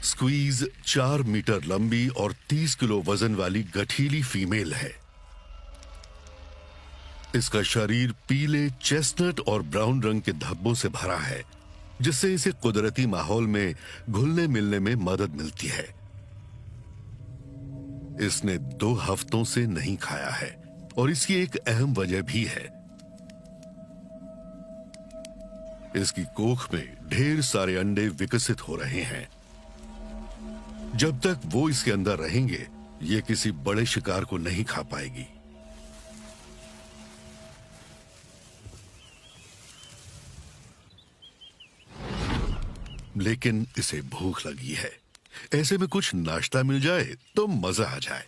Squeeze 4 metre लंबी और 30 kilo वजन वाली गठीली फीमेल है। इसका शरीर पीले, चेस्टनट और ब्राउन रंग के धब्बों से भरा है, जिससे इसे कुदरती माहौल में घुलने मिलने में मदद मिलती है। इसने 2 हफ्तों से नहीं खाया है और इसकी एक अहम वजह भी है। इसकी कोख में ढेर सारे अंडे विकसित हो रहे हैं। जब तक वो इसके अंदर रहेंगे, ये किसी बड़े शिकार को नहीं खा पाएगी। लेकिन इसे भूख लगी है। ऐसे में कुछ नाश्ता मिल जाए तो मजा आ जाए।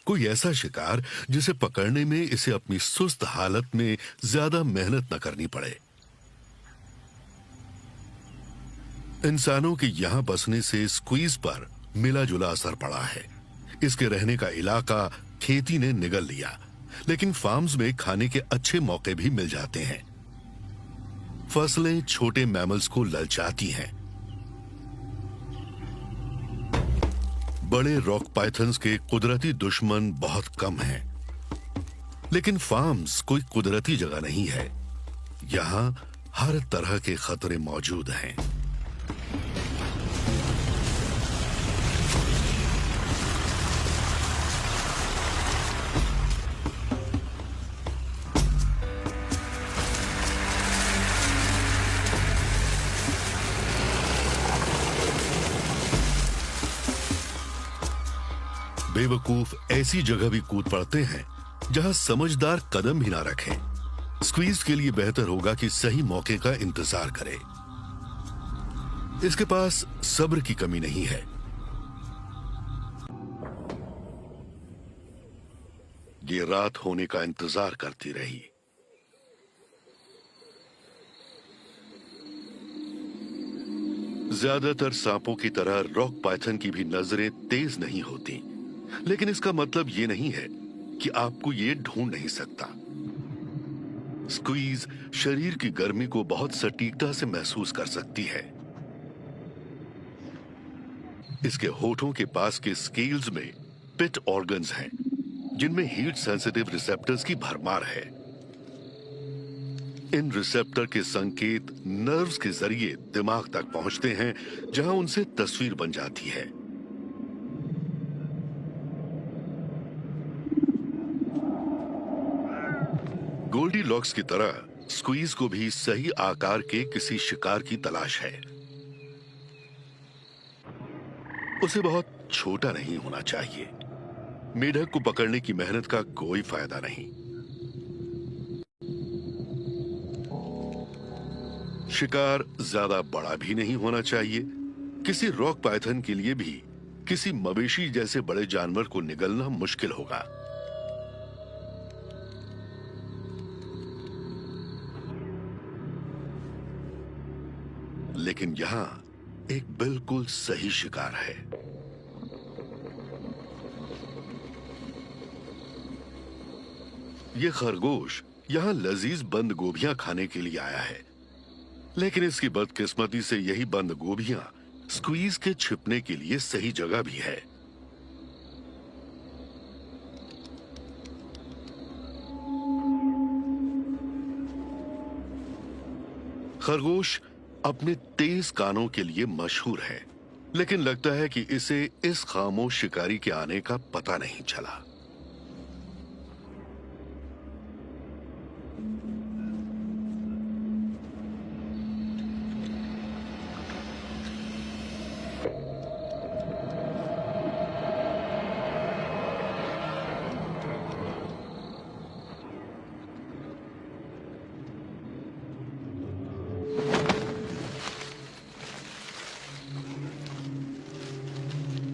कोई ऐसा शिकार जिसे पकड़ने में इसे अपनी सुस्त हालत में ज्यादा मेहनत न करनी पड़े। इंसानों के यहां बसने से स्क्वीज पर मिला जुला असर पड़ा है। इसके रहने का इलाका खेती ने निगल लिया, लेकिन फार्म्स में खाने के अच्छे मौके भी मिल जाते हैं। फसलें छोटे मैमल्स को ललचाती हैं। बड़े रॉक पाइथन्स के कुदरती दुश्मन बहुत कम हैं, लेकिन फार्म्स कोई कुदरती जगह नहीं है। यहां हर तरह के खतरे मौजूद हैं। बेवकूफ ऐसी जगह भी कूद पड़ते हैं जहां समझदार कदम भी ना रखें। स्क्वीज के लिए बेहतर होगा कि सही मौके का इंतजार करे। इसके पास सब्र की कमी नहीं है। ये रात होने का इंतजार करती रही। ज्यादातर सांपों की तरह रॉक पाइथन की भी नजरें तेज नहीं होती, लेकिन इसका मतलब ये नहीं है कि आपको ये ढूंढ नहीं सकता। स्क्वीज शरीर की गर्मी को बहुत सटीकता से महसूस कर सकती है। इसके होठों के पास के स्केल्स में पिट ऑर्गन्स हैं, जिनमें हीट सेंसिटिव रिसेप्टर्स की भरमार है। इन रिसेप्टर के संकेत नर्व्स के जरिए दिमाग तक पहुंचते हैं, जहां उनसे तस्वीर बन जाती है। गोल्डीलॉक्स की तरह स्क्वीज को भी सही आकार के किसी शिकार की तलाश है। उसे बहुत छोटा नहीं होना चाहिए। मेढक को पकड़ने की मेहनत का कोई फायदा नहीं। शिकार ज्यादा बड़ा भी नहीं होना चाहिए। किसी रॉक पाइथन के लिए भी किसी मवेशी जैसे बड़े जानवर को निगलना मुश्किल होगा। लेकिन यहां एक बिल्कुल सही शिकार है। यह खरगोश यहां लजीज बंद गोभियां खाने के लिए आया है, लेकिन इसकी बदकिस्मती से यही बंद गोभियां स्क्वीज के छिपने के लिए सही जगह भी है। खरगोश अपने तेज कानों के लिए मशहूर है, लेकिन लगता है कि इसे इस खामोश शिकारी के आने का पता नहीं चला।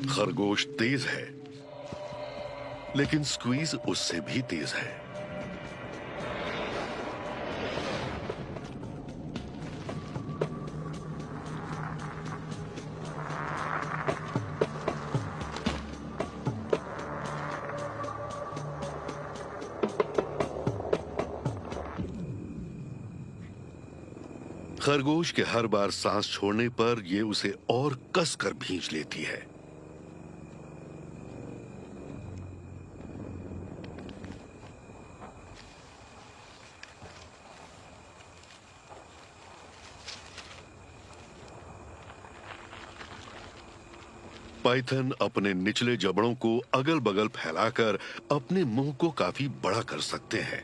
खरगोश तेज है, लेकिन स्क्वीज उससे भी तेज है। खरगोश के हर बार सांस छोड़ने पर ये उसे और कसकर भींच लेती है। पाइथन अपने निचले जबड़ों को अगल बगल फैलाकर अपने मुंह को काफी बड़ा कर सकते हैं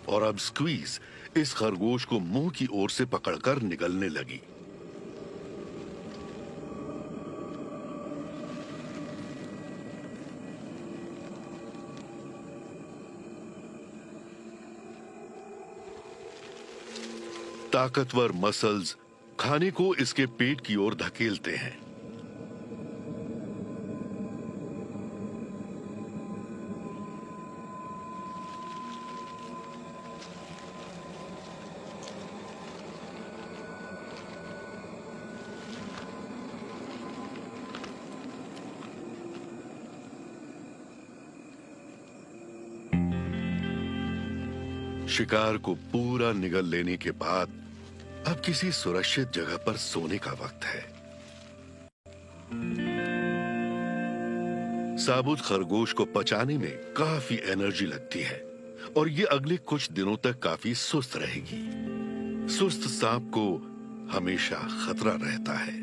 और अब स्क्वीज इस खरगोश को मुंह की ओर से पकड़कर निगलने लगी। ताकतवर मसल्स खाने को इसके पेट की ओर धकेलते हैं। शिकार को पूरा निगल लेने के बाद अब किसी सुरक्षित जगह पर सोने का वक्त है। साबुत खरगोश को पचाने में काफी एनर्जी लगती है और ये अगले कुछ दिनों तक काफी सुस्त रहेगी। सुस्त सांप को हमेशा खतरा रहता है।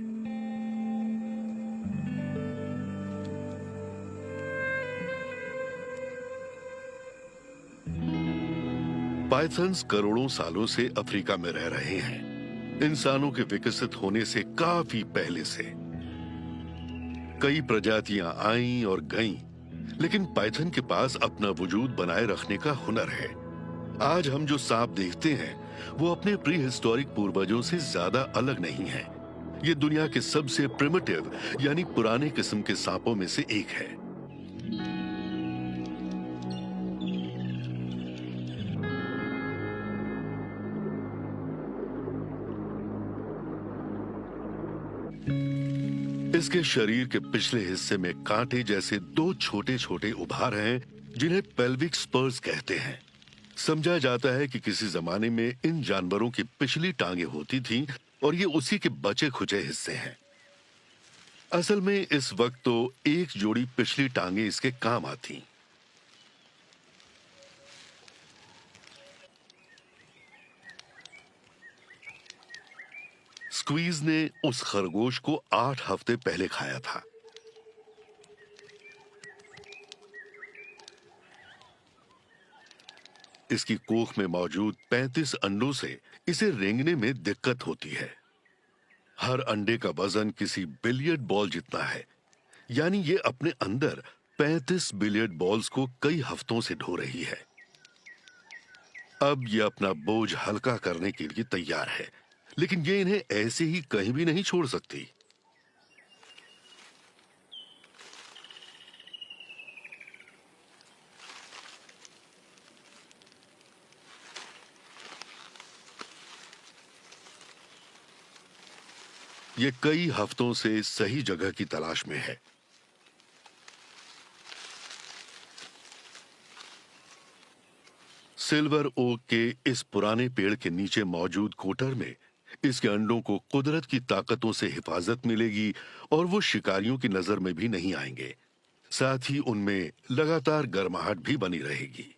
पाइथन्स करोड़ों सालों से अफ्रीका में रह रहे हैं, इंसानों के विकसित होने से काफी पहले से। कई प्रजातियां आईं और गईं, लेकिन पाइथन के पास अपना वजूद बनाए रखने का हुनर है। आज हम जो सांप देखते हैं वो अपने प्री हिस्टोरिक पूर्वजों से ज्यादा अलग नहीं है। ये दुनिया के सबसे प्रिमिटिव यानी पुराने किस्म के सांपों में से एक है। इसके शरीर के पिछले हिस्से में कांटे जैसे दो छोटे छोटे उभार हैं जिन्हें पेल्विक स्पर्स कहते हैं। समझा जाता है कि किसी जमाने में इन जानवरों की पिछली टांगे होती थीं और ये उसी के बचे खुचे हिस्से हैं। असल में इस वक्त तो एक जोड़ी पिछली टांगे इसके काम आती। स्क्वीज ने उस खरगोश को 8 हफ्ते पहले खाया था। इसकी कोख में मौजूद 35 अंडों से इसे रेंगने में दिक्कत होती है। हर अंडे का वजन किसी बिलियर्ड बॉल जितना है, यानी ये अपने अंदर 35 बिलियर्ड बॉल्स को कई हफ्तों से ढो रही है। अब ये अपना बोझ हल्का करने के लिए तैयार है, लेकिन ये इन्हें ऐसे ही कहीं भी नहीं छोड़ सकती। ये कई हफ्तों से सही जगह की तलाश में है। सिल्वर ओक के इस पुराने पेड़ के नीचे मौजूद कोटर में इसके अंडों को कुदरत की ताकतों से हिफाजत मिलेगी और वो शिकारियों की नजर में भी नहीं आएंगे। साथ ही उनमें लगातार गर्माहट भी बनी रहेगी।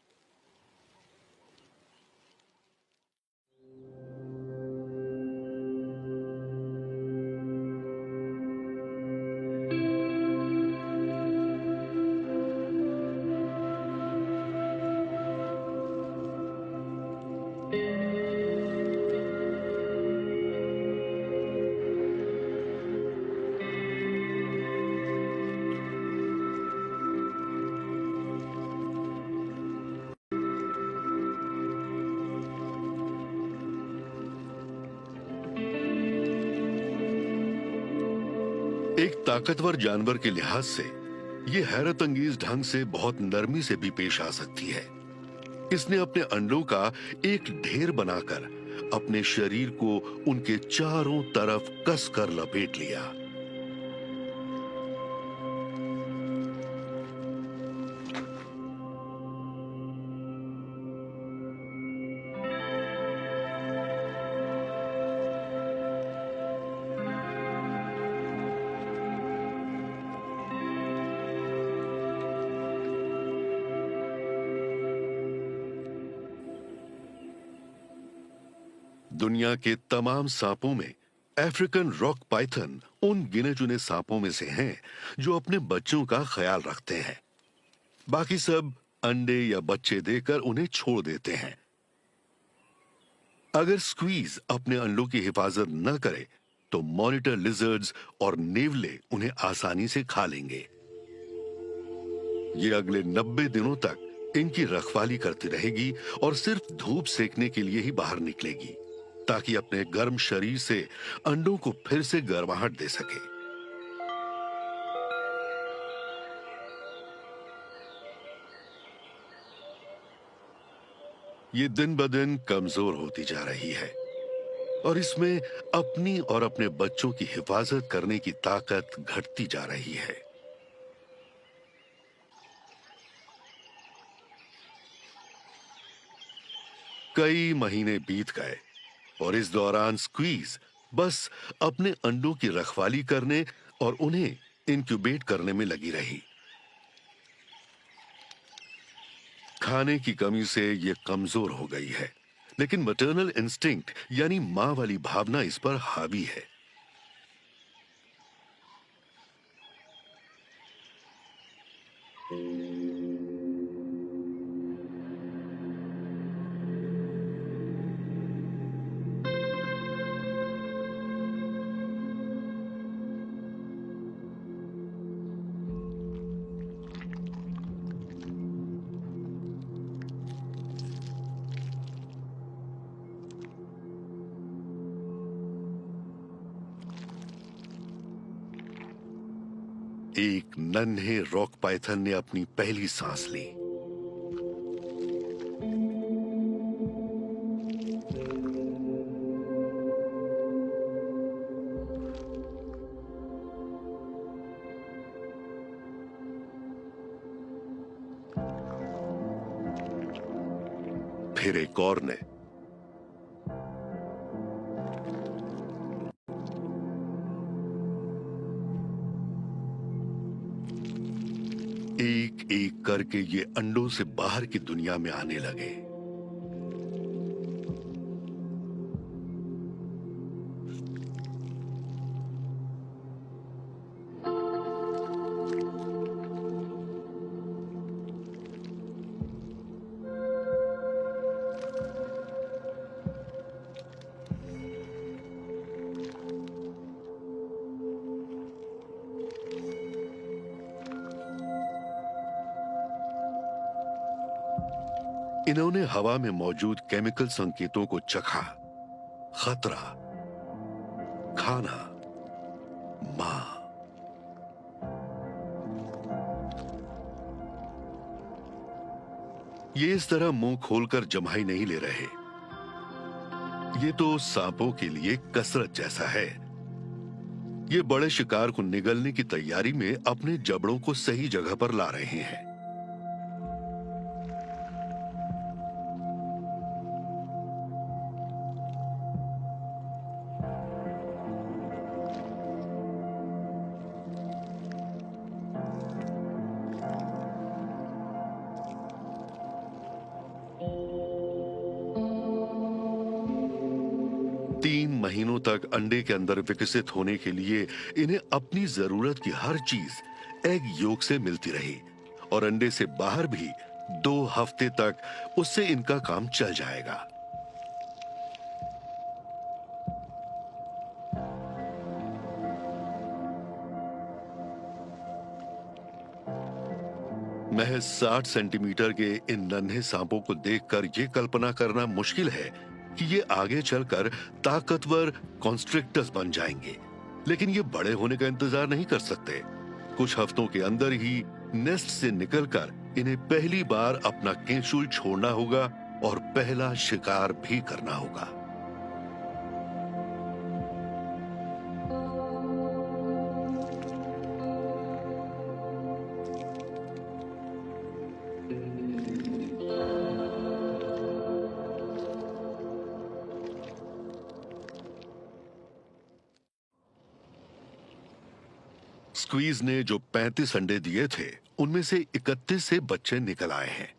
एक ताकतवर जानवर के लिहाज से ये हैरत अंगेज ढंग से बहुत नरमी से भी पेश आ सकती है। इसने अपने अंडों का एक ढेर बनाकर अपने शरीर को उनके चारों तरफ कसकर लपेट लिया। दुनिया के तमाम सांपों में अफ्रीकन रॉक पाइथन उन गिने चुने सांपों में से हैं जो अपने बच्चों का ख्याल रखते हैं। बाकी सब अंडे या बच्चे देकर उन्हें छोड़ देते हैं। अगर स्क्वीज अपने अंडों की हिफाजत न करे तो मॉनिटर लिजर्ड्स और नेवले उन्हें आसानी से खा लेंगे। ये अगले 90 दिनों तक इनकी रखवाली करती रहेगी और सिर्फ धूप सेकने के लिए ही बाहर निकलेगी ताकि अपने गर्म शरीर से अंडों को फिर से गर्माहट दे सके। ये दिन ब दिन कमजोर होती जा रही है और इसमें अपनी और अपने बच्चों की हिफाजत करने की ताकत घटती जा रही है। कई महीने बीत गए और इस दौरान स्क्वीज बस अपने अंडों की रखवाली करने और उन्हें इंक्यूबेट करने में लगी रही। खाने की कमी से ये कमजोर हो गई है, लेकिन मैटरनल इंस्टिंक्ट यानी मां वाली भावना इस पर हावी है। एक नन्हे रॉक पाइथन ने अपनी पहली सांस ली। फिर एक और ने। एक एक करके ये अंडों से बाहर की दुनिया में आने लगे। इन्होंने हवा में मौजूद केमिकल संकेतों को चखा। खतरा, खाना, मां। ये इस तरह मुंह खोलकर जम्हाई नहीं ले रहे। ये तो सांपों के लिए कसरत जैसा है। ये बड़े शिकार को निगलने की तैयारी में अपने जबड़ों को सही जगह पर ला रहे हैं। तीन महीनों तक अंडे के अंदर विकसित होने के लिए इन्हें अपनी जरूरत की हर चीज एग योक से मिलती रही और अंडे से बाहर भी 2 हफ्ते तक उससे इनका काम चल जाएगा। महज 60 सेंटीमीटर के इन नन्हे सांपों को देखकर यह कल्पना करना मुश्किल है कि ये आगे चलकर ताकतवर कॉन्स्ट्रिक्टर्स बन जाएंगे, लेकिन ये बड़े होने का इंतजार नहीं कर सकते। कुछ हफ्तों के अंदर ही नेस्ट से निकलकर इन्हें पहली बार अपना केंचुल छोड़ना होगा और पहला शिकार भी करना होगा। स्क्वीज ने जो 35 अंडे दिए थे, उनमें से 31 से बच्चे निकल आए हैं।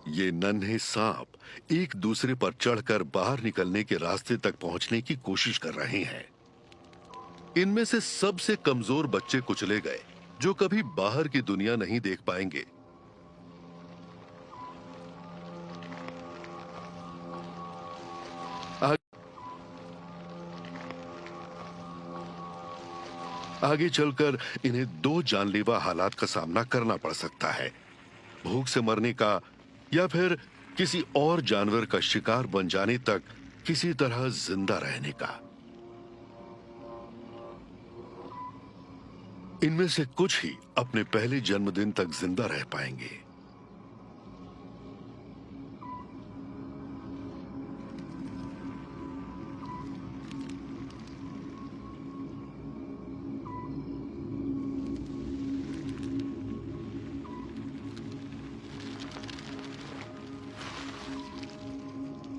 ये नन्हे सांप एक दूसरे पर चढ़कर बाहर निकलने के रास्ते तक पहुंचने की कोशिश कर रहे हैं। इनमें से सबसे कमजोर बच्चे कुचले गए, जो कभी बाहर की दुनिया नहीं देख पाएंगे। आगे चलकर इन्हें दो जानलेवा हालात का सामना करना पड़ सकता है, भूख से मरने का या फिर किसी और जानवर का शिकार बन जाने तक किसी तरह जिंदा रहने का। इनमें से कुछ ही अपने पहले जन्मदिन तक जिंदा रह पाएंगे।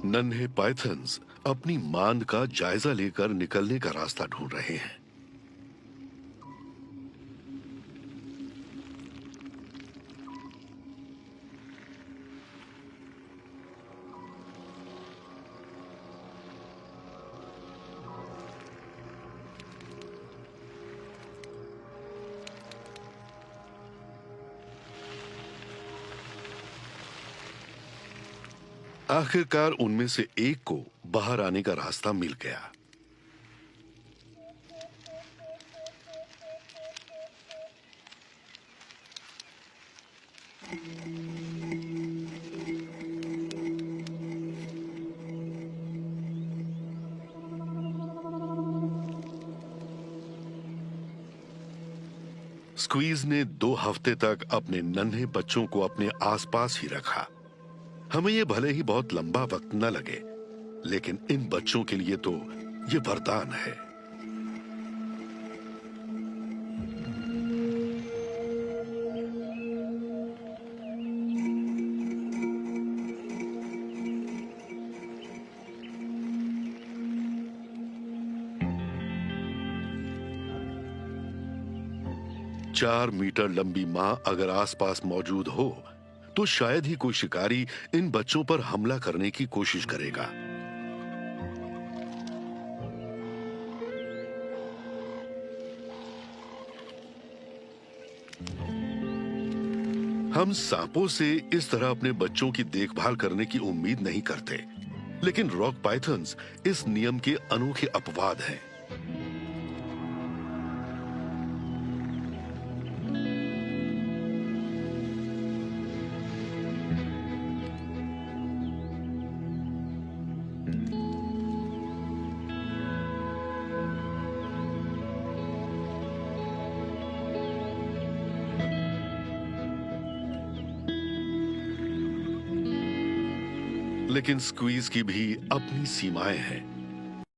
नन्हे पाइथन्स अपनी मांद का जायजा लेकर निकलने का रास्ता ढूंढ रहे हैं। आखिरकार उनमें से एक को बाहर आने का रास्ता मिल गया। स्क्वीज ने 2 हफ्ते तक अपने नन्हे बच्चों को अपने आसपास ही रखा। हमें ये भले ही बहुत लंबा वक्त न लगे, लेकिन इन बच्चों के लिए तो ये वरदान है। चार मीटर लंबी मां अगर आसपास मौजूद हो तो शायद ही कोई शिकारी इन बच्चों पर हमला करने की कोशिश करेगा। हम सांपों से इस तरह अपने बच्चों की देखभाल करने की उम्मीद नहीं करते, लेकिन रॉक पाइथन्स इस नियम के अनोखे अपवाद हैं। लेकिन स्क्वीज की भी अपनी सीमाएं हैं।